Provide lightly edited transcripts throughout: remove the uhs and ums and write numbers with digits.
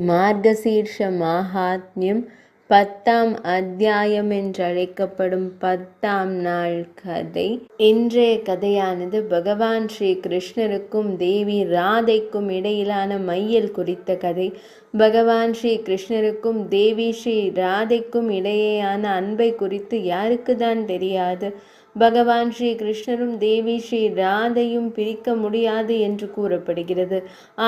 மார்கசீர்ஷ மாஹாத்மியம் 10ஆம் அத்தியாயம் என்றழைக்கப்படும் 10ஆம் நாள் கதை. இன்றைய கதையானது பகவான் ஸ்ரீ கிருஷ்ணருக்கும் தேவி ராதைக்கும் இடையிலான மையல் குறித்த கதை. பகவான் ஸ்ரீ கிருஷ்ணருக்கும் தேவி ஸ்ரீ ராதைக்கும் இடையேயான அன்பை குறித்து யாருக்கு தான் தெரியாது. பகவான் ஸ்ரீ கிருஷ்ணரும் தேவி ஸ்ரீ ராதையும் பிரிக்க முடியாது என்று கூறப்படுகிறது.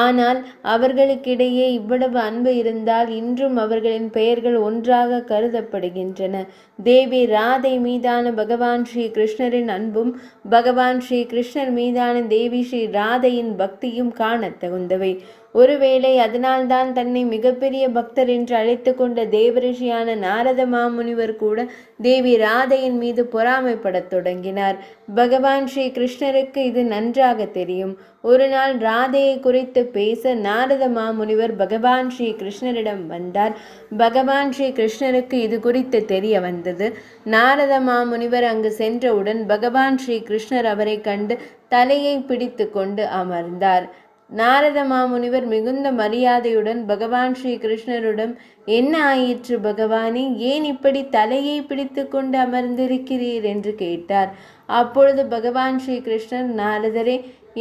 ஆனால் அவர்களுக்கிடையே இவ்வளவு அன்பு இருந்தால் இன்றும் அவர்களின் பெயர்கள் ஒன்றாக கருதப்படுகின்றன. தேவி ராதை மீதான பகவான் ஸ்ரீ கிருஷ்ணரின் அன்பும் பகவான் ஸ்ரீ கிருஷ்ணர் மீதான தேவி ஸ்ரீ ராதையின் பக்தியும் காணத்தகுந்தவை. ஒருவேளை அதனால்தான் தன்னை மிகப்பெரிய பக்தர் என்று அழைத்து கொண்ட தேவரிஷியான நாரத மாமுனிவர் கூட தேவி ராதையின் மீது பொறாமைப்படத் தொடங்கினார். பகவான் ஸ்ரீ கிருஷ்ணருக்கு இது நன்றாக தெரியும். ஒரு நாள் ராதையை குறித்து பேச நாரத மாமுனிவர் பகவான் ஸ்ரீ கிருஷ்ணரிடம் வந்தார். பகவான் ஸ்ரீ கிருஷ்ணருக்கு இது குறித்து தெரிய வந்தது. நாரத மாமுனிவர் அங்கு சென்றவுடன் பகவான் ஸ்ரீ கிருஷ்ணர் அவரை கண்டு தலையை பிடித்து கொண்டு அமர்ந்தார். நாரத மாமுனிவர் மிகுந்த மரியாதையுடன் பகவான் ஸ்ரீ கிருஷ்ணரிடம், என்ன ஆயிற்று பகவானே, ஏன் இப்படி தலையை பிடித்து கொண்டு அமர்ந்திருக்கிறீர் என்று கேட்டார். அப்பொழுது பகவான் ஸ்ரீ கிருஷ்ணர், நாரதரே,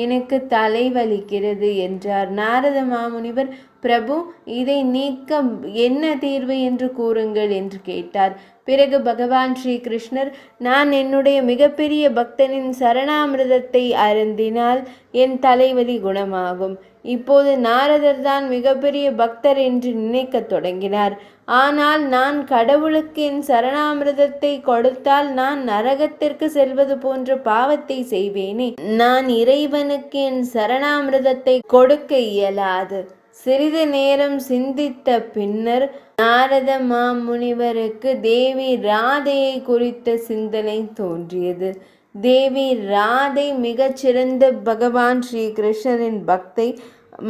எனக்கு தலை வலிக்கிறது என்றார். நாரத மாமுனிவர், பிரபு, இதை நீக்க என்ன தீர்வு என்று கூறுங்கள் என்று கேட்டார். பிறகு பகவான் ஸ்ரீ கிருஷ்ணர், நான் என்னுடைய மிகப்பெரிய பக்தனின் சரணாமிர்தத்தை அருந்தினால் என் தலைவலி குணமாகும். இப்போது நாரதர் தான் மிகப்பெரிய பக்தர் என்று நினைக்க தொடங்கினார். ஆனால் நான் கடவுளுக்கு என் சரணாமிர்தத்தை கொடுத்தால் நான் நரகத்திற்கு செல்வது போன்ற பாவத்தை செய்வேனே. நான் இறைவனுக்கு என் சரணாமிர்தத்தை கொடுக்க இயலாது. சிறிது நேரம் சிந்தித்த பின்னர் நாரத மாமுனிவருக்கு தேவி ராதையை குறித்த சிந்தனை தோன்றியது. தேவி ராதை மிகச்சிறந்த பகவான் ஸ்ரீ கிருஷ்ணரின் பக்தை.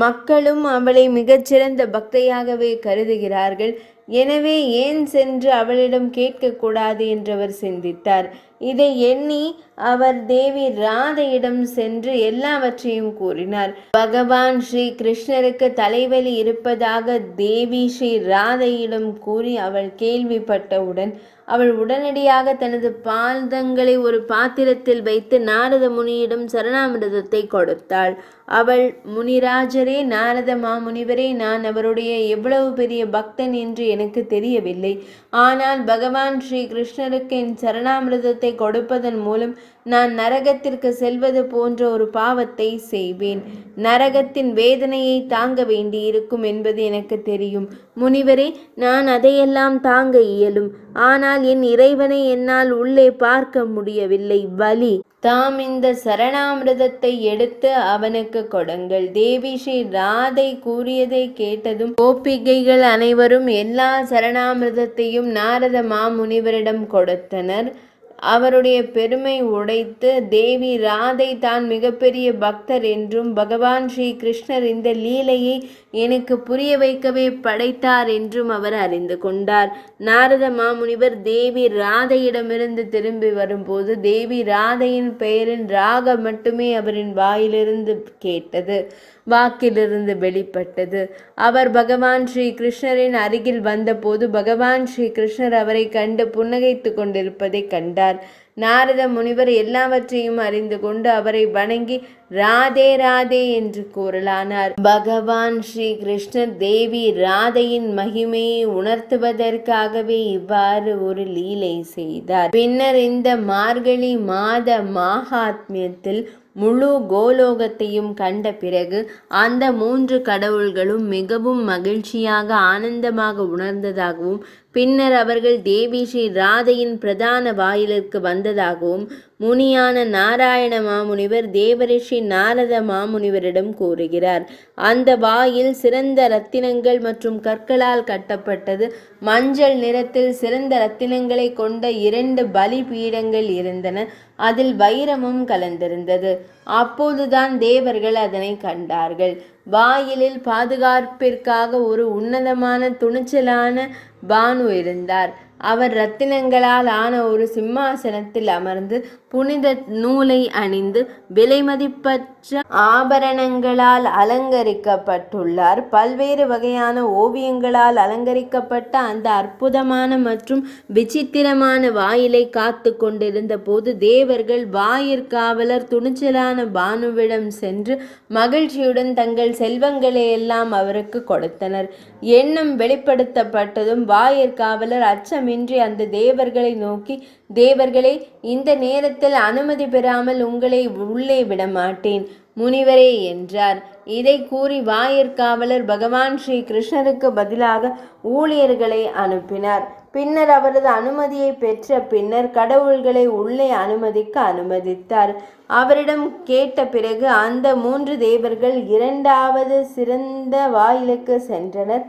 மக்களும் அவளை மிகச்சிறந்த பக்தையாகவே கருதுகிறார்கள். எனவே ஏன் சென்று அவளிடம் கேட்கக்கூடாது என்றவர் சிந்தித்தார். இதை எண்ணி அவர் தேவி ராதையிடம் சென்று எல்லாவற்றையும் கூறினார். பகவான் ஸ்ரீ கிருஷ்ணருக்கு தலைவலி இருப்பதாக தேவி ஸ்ரீ ராதையிடம் கூறி அவள் கேள்விப்பட்டவுடன் அவள் உடனடியாக தனது பாதங்களை ஒரு பாத்திரத்தில் வைத்து நாரத முனியிடம் சரணாமிர்தத்தை கொடுத்தாள். அவள், முனிராஜரே, நாரத மாமுனிவரே, நான் அவருடைய எவ்வளவு பெரிய பக்தன் என்று எனக்கு தெரியவில்லை. ஆனால் பகவான் ஸ்ரீ கிருஷ்ணருக்கு என் சரணாமிர்தத்தை கொடுப்பதன் மூலம் நான் நரகத்திற்கு செல்வது போன்ற ஒரு பாவத்தை செய்வேன். நரகத்தின் வேதனையை தாங்க வேண்டியிருக்கும் என்பது எனக்கு தெரியும். முனிவரே, நான் அதையெல்லாம் தாங்க இயலும். ஆனால் என் இறைவனை என்னால் உள்ளே பார்க்க முடியவில்லை. வலி. தாம் இந்த சரணாமிர்தத்தை எடுத்து அவனுக்கு கொடுங்கள். தேவி ஸ்ரீ ராதை கூறியதை கேட்டதும் கோபிகைகள் அனைவரும் எல்லா சரணாமிர்தத்தையும் நாரத மாமுனிவரிடம் கொடுத்தனர். அவருடைய பெருமை உடைத்து தேவி ராதை தான் மிகப்பெரிய பக்தர் என்றும் பகவான் ஸ்ரீ கிருஷ்ணர் இந்த லீலையை எனக்கு புரிய வைக்கவே படைத்தார் என்றும் அவர் அறிந்து கொண்டார். நாரத மாமுனிவர் தேவி ராதையிடமிருந்து திரும்பி வரும்போது தேவி ராதையின் பெயரின் ராக மட்டுமே அவரின் வாயிலிருந்து கேட்டது, வாக்கிலிருந்து வெளிப்பட்டது. அவர் பகவான் ஸ்ரீ கிருஷ்ணரின் அருகில் வந்தபோது பகவான் ஸ்ரீ கிருஷ்ணர் அவரை கண்டு புன்னகைத்து கொண்டிருப்பதை கண்டார். நாரத முனிவர் எல்லாவற்றையும் அறிந்து கொண்டு அவரை வணங்கி ராதே ராதே என்று கூறலானார். பகவான் ஸ்ரீ கிருஷ்ணர் தேவி ராதையின் மகிமையை உணர்த்துவதற்காகவே இவ்வாறு ஒரு லீலை செய்தார். பின்னர் இந்த மார்கழி மாத மாஹாத்மியத்தில் முழு கோலோகத்தையும் கண்ட பிறகு அந்த 3 கடவுள்களும் மிகவும் மகிழ்ச்சியாக ஆனந்தமாக உணர்ந்ததாகவும் பின்னர் அவர்கள் தேவி ஸ்ரீ ராதையின் பிரதான வாயிலுக்கு வந்ததாகவும் முனியான நாராயண மாமுனிவர் தேவரிஷி நாரத மாமுனிவரிடம் கூறுகிறார். அந்த வாயில் சிறந்த இரத்தினங்கள் மற்றும் கற்களால் கட்டப்பட்டது. மஞ்சள் நிறத்தில் சிறந்த இரத்தினங்களை கொண்ட 2 பலி பீடங்கள் இருந்தன. அதில் வைரமும் கலந்திருந்தது. அப்போதுதான் தேவர்கள் அதனை கண்டார்கள். வாயிலில் பாதுகாப்பிற்காக ஒரு உன்னதமான துணிச்சலான பானு இருந்தார். அவர் இரத்தினங்களால் ஆன ஒரு சிம்மாசனத்தில் அமர்ந்து புனித நூலை அணிந்து விலைமதிப்பற்ற ஆபரணங்களால் அலங்கரிக்கப்பட்டுள்ளார். பல்வேறு வகையான ஓவியங்களால் அலங்கரிக்கப்பட்ட அந்த அற்புதமான மற்றும் விசித்திரமான வாயிலை காத்து கொண்டிருந்த போது தேவர்கள் வாயிற்காவலர் துணிச்சலான பானுவிடம் சென்று மகிழ்ச்சியுடன் தங்கள் செல்வங்களை எல்லாம் அவருக்கு கொடுத்தனர். எண்ணம் வெளிப்படுத்தப்பட்டதும் வாயிற்காவலர் அச்சமின்றி அந்த தேவர்களை நோக்கி, தேவர்களே, இந்த நேரத்தில் அனுமதி பெறாமல் உங்களை உள்ளே விடமாட்டேன் முனிவரே என்றார். இதை கூறி வாயிற்காவலர் பகவான் ஸ்ரீ கிருஷ்ணருக்கு பதிலாக ஊழியர்களை அனுப்பினார். பின்னர் அவரது அனுமதியை பெற்ற பின்னர் கடவுள்களை உள்ளே அனுமதிக்க அனுமதித்தார். அவரிடம் கேட்ட பிறகு அந்த 3 தேவர்கள் 2வது சிறந்த வாயிலுக்கு சென்றனர்.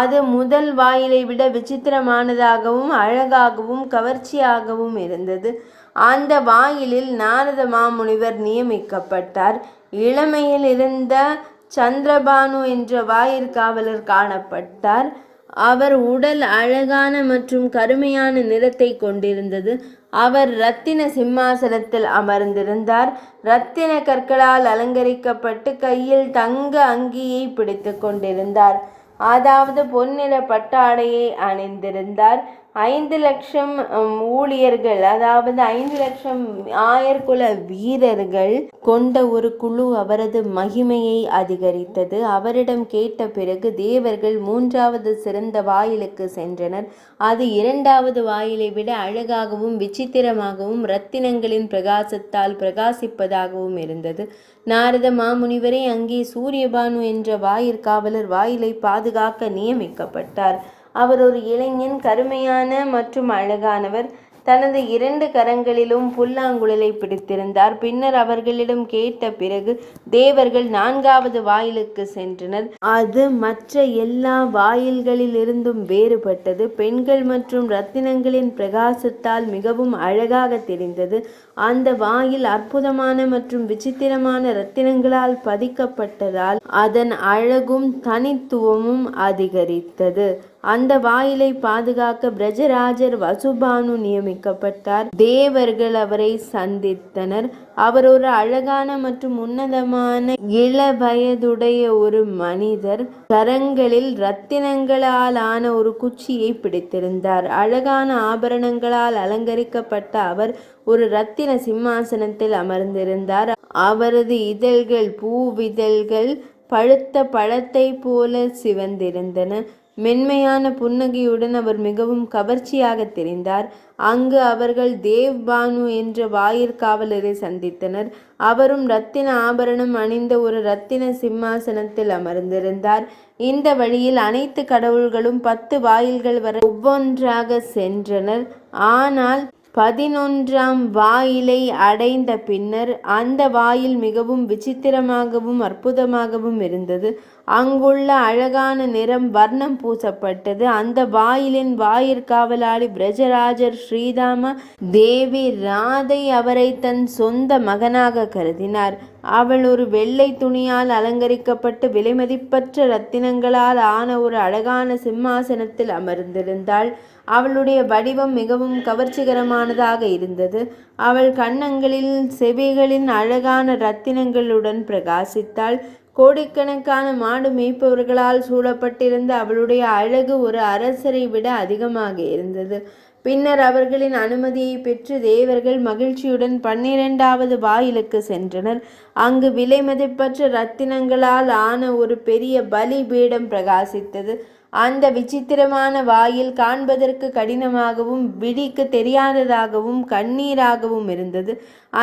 அது முதல் வாயிலை விட விசித்திரமானதாகவும் அழகாகவும் கவர்ச்சியாகவும் இருந்தது. அந்த வாயிலில் நாரத மாமுனிவர் நியமிக்கப்பட்டார். இளமையில் இருந்த சந்திரபானு என்ற வாயிற்காவலர் காணப்பட்டார். அவர் உடல் அழகான மற்றும் கருமையான நிறத்தை கொண்டிருந்தது. அவர் இரத்தின சிம்மாசனத்தில் அமர்ந்திருந்தார். இரத்தின கற்களால் அலங்கரிக்கப்பட்டு கையில் தங்க அங்கியை பிடித்து கொண்டிருந்தார். அதாவது பொன்னிற பட்டாடையை அணிந்திருந்தார். 5 லட்சம் ஊழியர்கள், அதாவது 5 லட்சம் ஆயர்குல வீரர்கள் கொண்ட ஒரு குழு அவரது மகிமையை அதிகரித்தது. அவரிடம் கேட்ட பிறகு தேவர்கள் 3வது சிறந்த வாயிலுக்கு சென்றனர். அது 2வது வாயிலை விட அழகாகவும் விசித்திரமாகவும் இரத்தினங்களின் பிரகாசத்தால் பிரகாசிப்பதாகவும் இருந்தது. நாரத மாமுனிவரே, அங்கே சூரியபானு என்ற வாயிற்காவலர் வாயிலை பாதுகாக்க நியமிக்கப்பட்டார். அவர் ஒரு இளைஞன், கருமையான மற்றும் அழகானவர். தனது 2 கரங்களிலும் புல்லாங்குழலை பிடித்திருந்தார். பின்னர் அவர்களிடம் கேட்ட பிறகு தேவர்கள் 4வது வாயிலுக்கு சென்றனர். அது மற்ற எல்லா வாயில்களிலிருந்தும் வேறுபட்டது. பெண்கள் மற்றும் இரத்தினங்களின் பிரகாசத்தால் மிகவும் அழகாக தெரிந்தது. அந்த வாயில் அற்புதமான மற்றும் விசித்திரமான இரத்தினங்களால் பதிக்கப்பட்டதால் அதன் அழகும் தனித்துவமும் அதிகரித்தது. அந்த வாயிலை பாதுகாக்க பிரஜராஜர் வசுபானு நியமிக்கப்பட்டார். தேவர்கள் அவரை சந்தித்தனர். அவர் ஒரு அழகான மற்றும் உன்னதமான இளவயதுடைய ஒரு மனிதர். கரங்களில் இரத்தினங்களால் ஆன ஒரு குச்சியை பிடித்திருந்தார். அழகான ஆபரணங்களால் அலங்கரிக்கப்பட்ட அவர் ஒரு இரத்தின சிம்மாசனத்தில் அமர்ந்திருந்தார். அவரது இதழ்கள் பூவிதழ்கள் பழுத்த பழத்தை போல சிவந்திருந்தன. மென்மையான புன்னகையுடன் அவர் மிகவும் கவர்ச்சியாக தெரிந்தார். அங்கு அவர்கள் தேவ்பானு என்ற வாயிற்காவலரை சந்தித்தனர். அவரும் இரத்தின ஆபரணம் அணிந்த ஒரு இரத்தின சிம்மாசனத்தில் அமர்ந்திருந்தார். இந்த வழியில் அனைத்து கடவுள்களும் 10 வாயில்கள் வரை ஒவ்வொன்றாக சென்றனர். ஆனால் 11ஆம் வாயிலை அடைந்த பின்னர் அந்த வாயில் மிகவும் விசித்திரமாகவும் அற்புதமாகவும் இருந்தது. அங்குள்ள அழகான நிறம் வர்ணம் பூசப்பட்டது. அந்த வாயிலின் வாயிற்காவலாளி பிரஜராஜர் ஸ்ரீதாம தேவி ராதை அவரை தன் சொந்த மகனாக கருதினார். அவள் ஒரு வெள்ளை துணியால் அலங்கரிக்கப்பட்டு விலைமதிப்பற்ற இரத்தினங்களால் ஆன ஒரு அழகான சிம்மாசனத்தில் அமர்ந்திருந்தாள். அவளுடைய வடிவம் மிகவும் கவர்ச்சிகரமானதாக இருந்தது. அவள் கன்னங்களில் செவிகளின் அழகான இரத்தினங்களுடன் பிரகாசித்தாள். கோடிக்கணக்கான மாடு மேய்ப்பவர்களால் சூழப்பட்டிருந்த அவளுடைய அழகு ஒரு அரசரை விட அதிகமாக இருந்தது. பின்னர் அவர்களின் அனுமதியை பெற்று தேவர்கள் மகிழ்ச்சியுடன் 12வது வாயிலுக்கு சென்றனர். அங்கு விலைமதிப்பற்ற இரத்தினங்களால் ஆன ஒரு பெரிய பலி பீடம் பிரகாசித்தது. அந்த விசித்திரமான வாயில் காண்பதற்கு கடினமாகவும் விழிக்கு தெரியாததாகவும் கண்ணீராகவும் இருந்தது.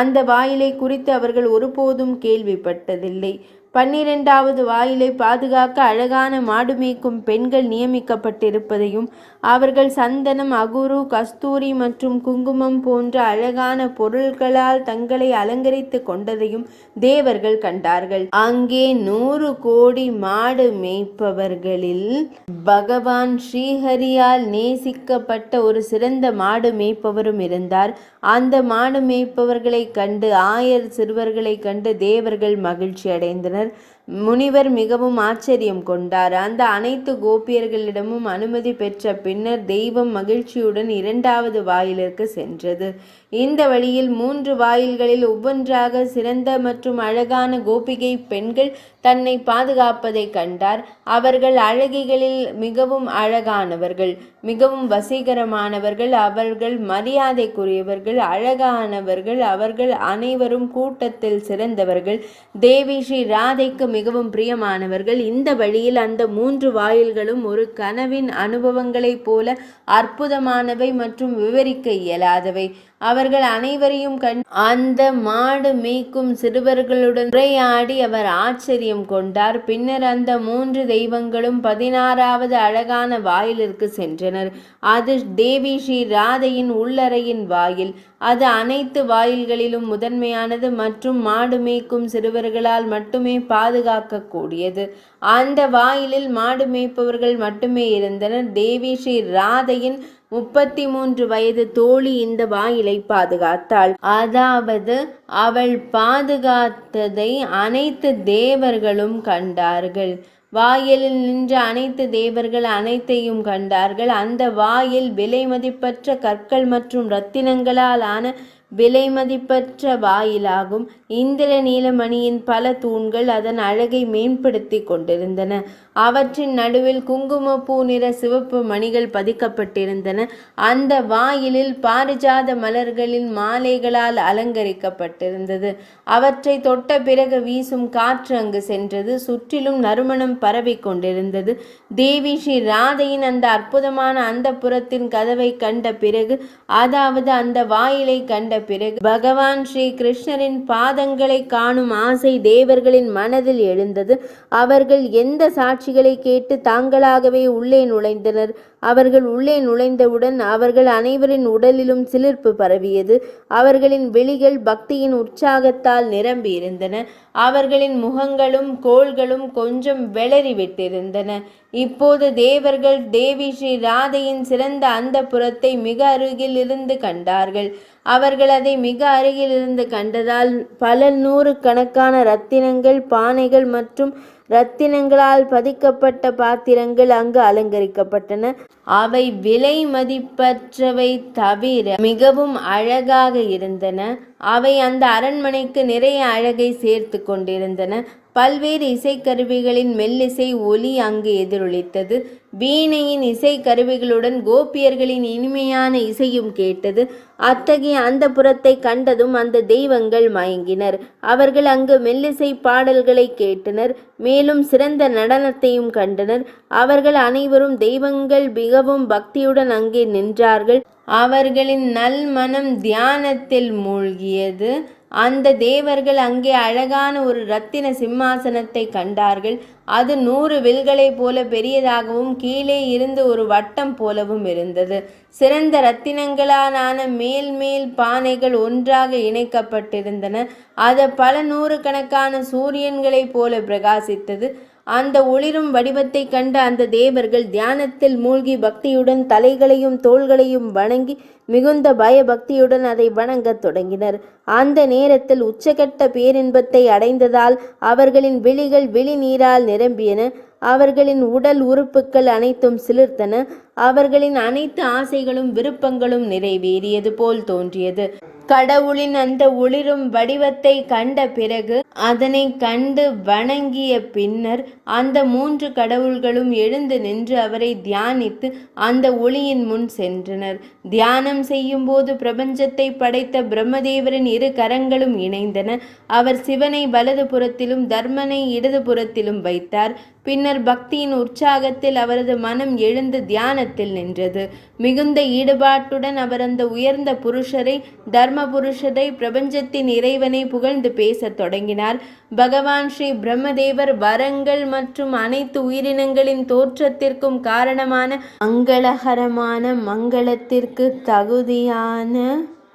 அந்த வாயிலை குறித்து அவர்கள் ஒருபோதும் கேள்விப்பட்டதில்லை. 12வது வாயிலை பாதுகாக்க அழகான மாடு மேய்க்கும் பெண்கள் நியமிக்கப்பட்டிருப்பதையும் அவர்கள் சந்தனம், அகுரு, கஸ்தூரி மற்றும் குங்குமம் போன்ற அழகான பொருள்களால் தங்களை அலங்கரித்து கொண்டதையும் தேவர்கள் கண்டார்கள். அங்கே 100 கோடி மாடு மேய்ப்பவர்களில் பகவான் ஸ்ரீஹரியால் நேசிக்கப்பட்ட ஒரு சிறந்த மாடு மேய்ப்பவரும் இருந்தார். அந்த மாடு மேய்ப்பவர்களை கண்டு, ஆயர் சிறுவர்களை கண்டு தேவர்கள் மகிழ்ச்சி அடைந்தனர். முனிவர் மிகவும் ஆச்சரியம் கொண்டார். அந்த அனைத்து கோபியர்களிடமும் அனுமதி பெற்ற பின்னர் தெய்வம் மகிழ்ச்சியுடன் இரண்டாவது வாயிலிற்கு சென்றது. இந்த வழியில் 3 வாயில்களில் ஒவ்வொன்றாக சிறந்த மற்றும் அழகான கோபிகை பெண்கள் தன்னை பாதுகாப்பதை கண்டார். அவர்கள் அழகிகளில் மிகவும் அழகானவர்கள், மிகவும் வசீகரமானவர்கள், அவர்கள் மரியாதைக்குரியவர்கள், அழகானவர்கள், அவர்கள் அனைவரும் கூட்டத்தில் சிறந்தவர்கள், தேவி ஸ்ரீ ராதைக்கு மிகவும் பிரியமானவர்கள். இந்த வழியில் அந்த 3 வாயில்களும் ஒரு கனவின் அனுபவங்களைப் போல அற்புதமானவை மற்றும் விவரிக்க இயலாதவை. அவர்கள் அனைவரையும் அந்த மாடு மேய்க்கும் சிறுவர்களுடன் உரையாடி அவர் ஆச்சரியம் கொண்டார். பின்னர் அந்த 3 தெய்வங்களும் 16வது அழகான வாயிலிற்கு சென்றனர். அது தேவி ஸ்ரீ ராதையின் உள்ளறையின் வாயில். அது அனைத்து வாயில்களிலும் முதன்மையானது மற்றும் மாடு மேய்க்கும் சிறுவர்களால் மட்டுமே பாதுகாக்கக்கூடியது. அந்த வாயிலில் மாடு மேய்ப்பவர்கள் மட்டுமே இருந்தனர். தேவி ஸ்ரீ ராதையின் 33 வயது தோழி இந்த வாயிலை பாதுகாத்தாள். அதாவது அவள் பாதுகாத்ததை அனைத்து தேவர்களும் கண்டார்கள். வாயிலில் நின்ற அனைத்து தேவர்கள் அனைத்தையும் கண்டார்கள். அந்த வாயில் விலை மதிப்பற்ற கற்கள் மற்றும் இரத்தினங்களால் ஆன விலைமதிப்பற்ற வாயிலாகும். இந்திர நீலமணியின் பல தூண்கள் அதன் அழகை மேம்படுத்தி கொண்டிருந்தன. அவற்றின் நடுவில் குங்குமப்பூ நிற சிவப்பு மணிகள் பதிக்கப்பட்டிருந்தன. அந்த வாயிலில் பாரிஜாத மலர்களின் மாலைகளால் அலங்கரிக்கப்பட்டிருந்தது. அவற்றை தொட்ட பிறகு வீசும் காற்று அங்கு சென்றது. சுற்றிலும் நறுமணம் பரவி கொண்டிருந்தது. தேவி ஸ்ரீ ராதையின் அந்த அற்புதமான அந்த புறத்தின் கதவை கண்ட பிறகு, அதாவது அந்த வாயிலை கண்ட பிறகு, பகவான் ஸ்ரீ கிருஷ்ணரின் பாதங்களை காணும் ஆசை தேவர்களின் மனதில் எழுந்தது. அவர்கள் எந்த சாட்சிகளை கேட்டு தாங்களாகவே உள்ளே நுழைந்தனர். அவர்கள் உள்ளே நுழைந்தவுடன் அவர்கள் அனைவரின் உடலிலும் சிலிர்ப்பு பரவியது. அவர்களின் விழிகள் பக்தியின் உற்சாகத்தால் நிரம்பியிருந்தன. அவர்களின் முகங்களும் கோள்களும் கொஞ்சம் வெளறிவிட்டிருந்தன. இப்போது தேவர்கள் தேவி ஸ்ரீ ராதையின் சிறந்த அந்த புறத்தை மிக அருகில் இருந்து கண்டார்கள். அவர்கள் அதை மிக அருகில் இருந்து கண்டதால் பல 100 கணக்கான இரத்தினங்கள், பானைகள் மற்றும் இரத்தினங்களால் பதிக்கப்பட்ட பாத்திரங்கள் அங்கு அலங்கரிக்கப்பட்டன. அவை விலை மதிப்பற்றவை தவிர மிகவும் அழகாக இருந்தன. அவை அந்த அரண்மனைக்கு நிறைய அழகை சேர்த்து கொண்டிருந்தன. பல்வேறு இசைக்கருவிகளின் மெல்லிசை ஒலி அங்கு எதிரொலித்தது. வீணையின் இசைக்கருவிகளுடன் கோபியர்களின் இனிமையான இசையும் கேட்டது. அத்தகைய அந்த புறத்தை கண்டதும் அந்த தெய்வங்கள் மயங்கினர். அவர்கள் அங்கு மெல்லிசை பாடல்களை கேட்டனர், மேலும் சிறந்த நடனத்தையும் கண்டனர். அவர்கள் அனைவரும் தெய்வங்கள் மிகவும் பக்தியுடன் அங்கே நின்றார்கள். அவர்களின் நல்மனம் தியானத்தில் மூழ்கியது. அந்த தேவர்கள் அங்கே அழகான ஒரு இரத்தின சிம்மாசனத்தை கண்டார்கள். அது 100 வில்களைப் போல பெரியதாகவும் கீழே இருந்து ஒரு வட்டம் போலவும் இருந்தது. சிறந்த இரத்தினங்களாலான மேல் பானைகள் ஒன்றாக இணைக்கப்பட்டிருந்தன. அது பல 100 கணக்கான சூரியன்களைப் போல பிரகாசித்தது. அந்த ஒளிரும் வடிவத்தை கண்ட அந்த தேவர்கள் தியானத்தில் மூழ்கி பக்தியுடன் தலைகளையும் தோள்களையும் வணங்கி மிகுந்த பயபக்தியுடன் அதை வணங்கத் தொடங்கினர். அந்த நேரத்தில் உச்சகட்ட பேரின்பத்தை அடைந்ததால் அவர்களின் விழிகள் விழி நீரால் நிரம்பியன. அவர்களின் உடல் உறுப்புகள் அனைத்தும் சிலிர்த்தன. அவர்களின் அனைத்து ஆசைகளும் விருப்பங்களும் நிறைவேறியது போல் தோன்றியது. கடவுளின் அந்த ஒளிரும் வடிவத்தை கண்ட பிறகு, அதனை கண்டு வணங்கிய பின்னர், அந்த 3 கடவுள்களும் எழுந்து நின்று அவரை தியானித்து அந்த ஒளியின் முன் சென்றனர். தியானம் செய்யும் போது பிரபஞ்சத்தை படைத்த பிரம்மதேவரின் 2 கரங்களும் இணைந்தன. அவர் சிவனை வலது புறத்திலும் தர்மனை இடது புறத்திலும் வைத்தார். பின்னர் பக்தியின் உற்சாகத்தில் அவரது மனம் எழுந்து தியானத்தில் நின்றது. மிகுந்த ஈடுபாட்டுடன் அவர் அந்த உயர்ந்த புருஷரை, தர்ம புருஷரை, பிரபஞ்சத்தின் இறைவனை புகழ்ந்து பேசத் தொடங்கினார். பகவான் ஸ்ரீ பிரம்மதேவர் வரங்கள் மற்றும் அனைத்து உயிரினங்களின் தோற்றத்திற்கும் காரணமான மங்களகரமான மங்களத்திற்கு தகுதியான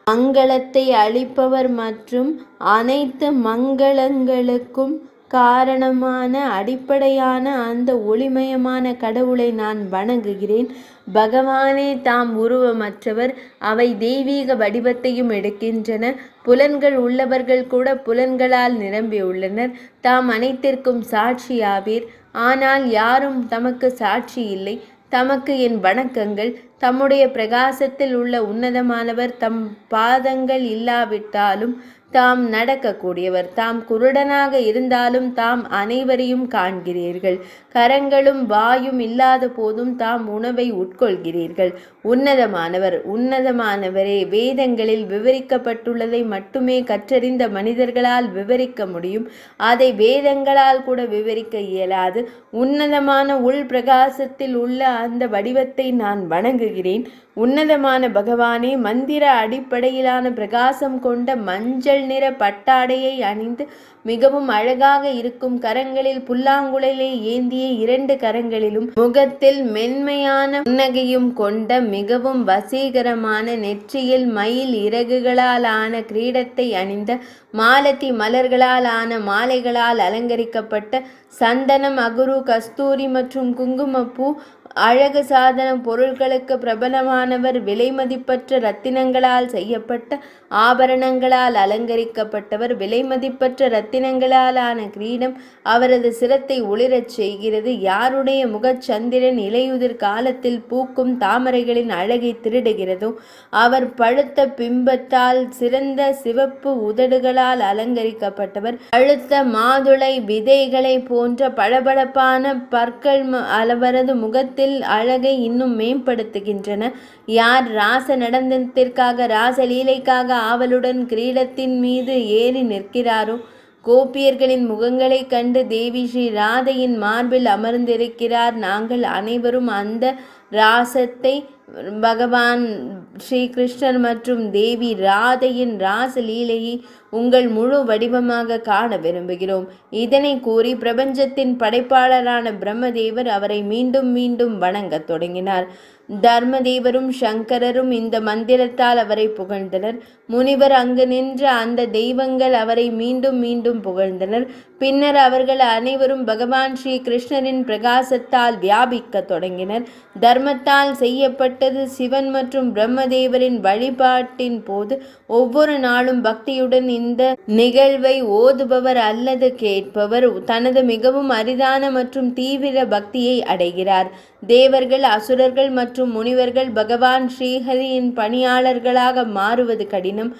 மங்களத்தை அளிப்பவர் மற்றும் அனைத்து மங்களங்களுக்கும் காரணமான அடிப்படையான அந்த ஒளிமயமான கடவுளை நான் வணங்குகிறேன். பகவானே தாம் உருவமற்றவர். அவை தெய்வீக வடிவத்தையும் எடுக்கின்றன. புலன்கள் உள்ளவர்கள் கூட புலன்களால் நிரம்பியுள்ளனர். தாம் அனைத்திற்கும் சாட்சியாவீர். ஆனால் யாரும் தமக்கு சாட்சி இல்லை. தமக்கு என் வணக்கங்கள். தம்முடைய பிரகாசத்தில் உள்ள உன்னதமானவர். தம் பாதங்கள் இல்லாவிட்டாலும் தாம் நடக்கக்கூடியவர். தாம் குருடனாக இருந்தாலும் தாம் அனைவரையும் காண்கிறீர்கள். கரங்களும் வாயும் இல்லாத போதும் தாம் உணவை உட்கொள்கிறீர்கள். உன்னதமானவர். உன்னதமானவரே, வேதங்களில் விவரிக்கப்பட்டுள்ளதை மட்டுமே கற்றறிந்த மனிதர்களால் விவரிக்க முடியும். அதை வேதங்களால் கூட விவரிக்க இயலாது. உன்னதமான உள் பிரகாசத்தில் உள்ள அந்த வடிவத்தை நான் வணங்குகிறேன். உன்னதமான பகவானே, மந்திர அடிப்படையிலான பிரகாசம் கொண்ட மஞ்சள் நிற பட்டாடையை அணிந்து மிகவும் அழகாக இருக்கும் கரங்களில் புல்லாங்குழலை ஏந்திய 2 கரங்களிலும் முகத்தில் மென்மையான புன்னகையும் கொண்ட மிகவும் வசீகரமான நெற்றியில் மயில் இறகுகளால் ஆன கிரீடத்தை அணிந்த மாலத்தி மலர்களால் ஆன மாலைகளால் அலங்கரிக்கப்பட்ட சந்தனம், அகுரு, கஸ்தூரி மற்றும் குங்குமப்பூ அழகு சாதன பொருட்களுக்கு பிரபலமானவர். விலைமதிப்பற்ற இரத்தினங்களால் செய்யப்பட்ட ஆபரணங்களால் அலங்கரிக்கப்பட்டவர். விலைமதிப்பற்ற இரத்தினங்களாலான கிரீடம் அவரது சிரத்தை ஒளிரச் செய்கிறது. யாருடைய முகச்சந்திரன் இலையுதிர் காலத்தில் பூக்கும் தாமரைகளின் அழகை திருடுகிறதோ அவர் பழுத்த பிம்பத்தால் சிறந்த சிவப்பு உதடுகளால் அலங்கரிக்கப்பட்டவர். பழுத்த மாதுளை விதைகளை போன்ற பளபளப்பான பற்கள் அவரது முகத்தில் அழகை இன்னும் மேம்படுத்துகின்றன. யார் ராச நடனத்திற்காக ராசலீலைக்காக ஆவலுடன் கிரீடத்தின் மீது ஏறி நிற்கிறாரோ, கோபியர்களின் முகங்களை கண்டு தேவி ஸ்ரீ ராதையின் மார்பில் அமர்ந்திருக்கிறார். நாங்கள் அனைவரும் அந்த ராசத்தை பகவான் ஸ்ரீ கிருஷ்ணர் மற்றும் தேவி ராதையின் ராசலீலையை உங்கள் முழு வடிவமாக காண விரும்புகிறோம். இதனை கூறி பிரபஞ்சத்தின் படைப்பாளரான பிரம்மதேவர் அவரை மீண்டும் மீண்டும் வணங்கத் தொடங்கினார். தர்மதேவரும் சங்கரரும் இந்த மந்திரத்தால் அவரை புகழ்ந்தனர். முனிவர் அங்கு நின்ற அந்த தெய்வங்கள் அவரை மீண்டும் மீண்டும் புகழ்ந்தனர். பின்னர் அவர்கள் அனைவரும் பகவான் ஸ்ரீ கிருஷ்ணரின் பிரகாசத்தால் வியாபிக்க தொடங்கினர். தர்மத்தால் செய்யப்பட்டது. சிவன் மற்றும் பிரம்மதேவரின் வழிபாட்டின் போது ஒவ்வொரு நாளும் பக்தியுடன் இந்த நிகழ்வை ஓதுபவர் அல்லது கேட்பவர் தனது மிகவும் அரிதான மற்றும் தீவிர பக்தியை அடைகிறார். தேவர்கள், அசுரர்கள் மற்றும் முனிவர்கள் பகவான் ஸ்ரீஹரியின் பணியாளர்களாக மாறுவது கடினம்.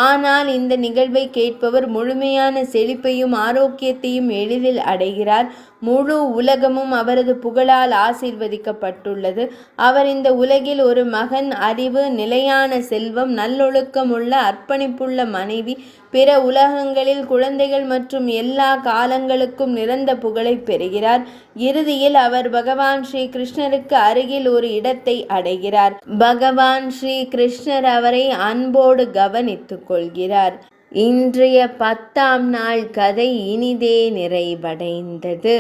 ஆனால் இந்த நிகழ்வை கேட்பவர் முழுமையான செழிப்பையும் ஆரோக்கியத்தையும் எளிதில் அடைகிறார். முழு உலகமும் அவரது புகழால் ஆசீர்வதிக்கப்பட்டுள்ளது. அவர் இந்த உலகில் ஒரு மகன், அறிவு, நிலையான செல்வம், நல்லொழுக்கமுள்ள அர்ப்பணிப்புள்ள மனைவி, பிற உலகங்களில் குழந்தைகள் மற்றும் எல்லா காலங்களுக்கும் நிரந்த புகழை பெறுகிறார். இறுதியில் அவர் பகவான் ஸ்ரீ கிருஷ்ணருக்கு அருகில் ஒரு இடத்தை அடைகிறார். பகவான் ஸ்ரீ கிருஷ்ணர் அவரை அன்போடு கவனித்துக் கொள்கிறார். இன்றைய 10ஆம் நாள் கதை இனிதே நிறைவடைந்தது.